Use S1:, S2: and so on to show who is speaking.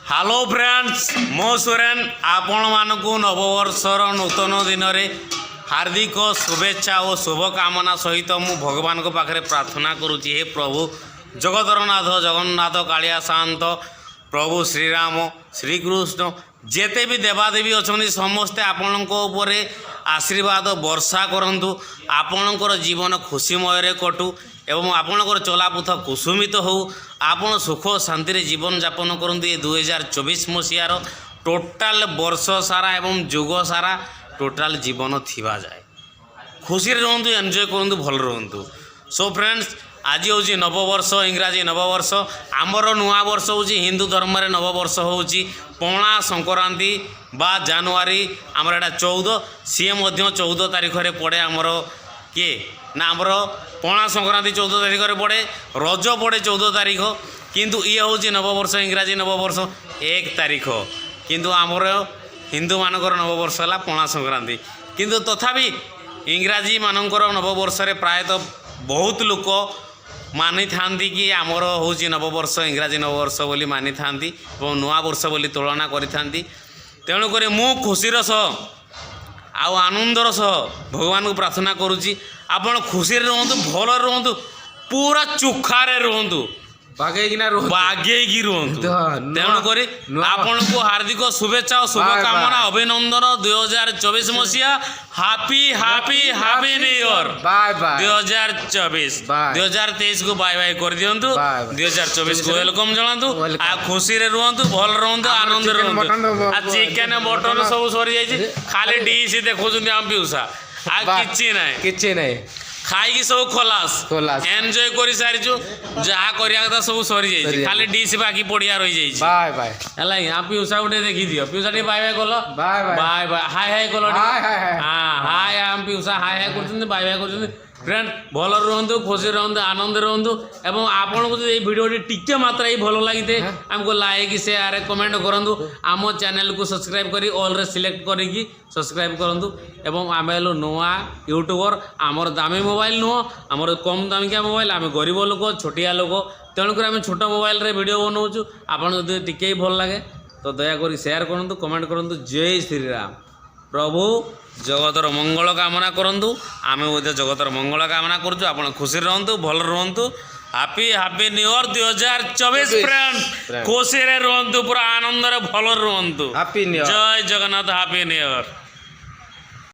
S1: Hello friends मो सुरेन आपण मानक नववर्षर नूतन दिन में हार्दिक शुभेच्छा और शुभकामना सहित मु भगवान को पाखे प्रार्थना करुँची हे प्रभु जगतरनाथ जगन्नाथ कालिया शांत प्रभु श्रीराम श्रीकृष्ण जेते भी देवादेवी अच्छा समस्ते आपण आशीर्वाद वर्षा करंतु आपणकर जीवन खुशीमय कटू एवं आपणकर चलापथ कुसुमित हो आपण सुख शांति जीवन यापन करंतु ये 2024 मसीहार टोटाल वर्ष सारा एवं जुग सारा टोटाल जीवन थिबा जाए खुशी रहंतु एंजॉय करंतु भल रहंतु। सो फ्रेंड्स आज हूँ नववर्ष इंग्राजी नववर्ष आमर नुआ वर्ष हूँ हिंदू धर्म में नववर्ष हूँ पणा संक्रांति बा जानुआरी आमर एटा 14 सी 14 तारीख में पड़े आमर किए ना आमर पणा संक्रांति 14 तारीख में पड़े रज पड़े 14 तारीख किंतु ये हूँ नववर्ष इंग्राजी नववर्ष 1 तारीख किंतु आमर हिंदू मानकर नववर्ष है पणा संक्रांति किंतु तथापि इंग्राजी मानकर नववर्ष प्रायतः बहुत लोक मानी था कि आमर हूँ नववर्ष इंग्राजी नववर्ष बोली मानी था और नुआ वर्ष बोली तुलना करी तेणुक मु खुशीर सह आउ आनंदर सह भगवान को प्रार्थना करुँची आपण खुशी रुहतु भल रुहतु पूरा चुखारे रुहतु बागेकी रुहतु तेणुक आपण को हार्दिक शुभेच्छा और शुभकामना अभिनंदन 2024 मसीहा happy happy happy new year 2024 2023 को बाय बाय कर दियंतु 2024 को वेलकम जणातु आ खुशी रे रुहतु भल रुहतु आनंद रुहतु आ चिकन मटन सब सरी जाई खाली डिश देखुछन हम पिउसा आ किछि नै खाई सब खलास एंजॉय कर सारी जहाँ करा सब सरी जाइए खाली डिश बाकी पड़िया रही जाइए
S2: बाय बाय
S1: है पिउसा गोटे देखी दियो पिउसा टे बाय बाय कल बाय बाय हाय हाय कल हाँ हाय हम पिउसा हाय हाय कर बाय बाय कर फ्रेंड भल रुहतु खुशी रुहतु आनंद रुहतु एवं आपन को ये वीडियो टिके मात्रा ही भल लगी हमको लाइक शेयर कमेंट करूँ आम चैनल को सब्सक्राइब करी ऑल रे सिलेक्ट करी सब्सक्राइब करूँ एवं आम हेलु नुआ यूट्यूबर आमर दामी मोबाइल नुह आमर कम दामिका मोबाइल आम गरीब लोक छोटिया लोक तेणुक आम छोट मोबाइल रे वीडियो बनाऊँ आपन जो टिके भल लगे तो दयाकोरी शेयर करूँ कमेंट करूँ जय श्रीराम प्रभु जगतर मंगल कामना करंतु आमे बोधे जगतर मंगल कामना करूँ आप खुशी रहतु भल रुहतु happy happy new year 2024 friend खुशी रे रुहतु पूरा आनंद रे भल रुहतु जय जगन्नाथ हापी न्यू ईयर।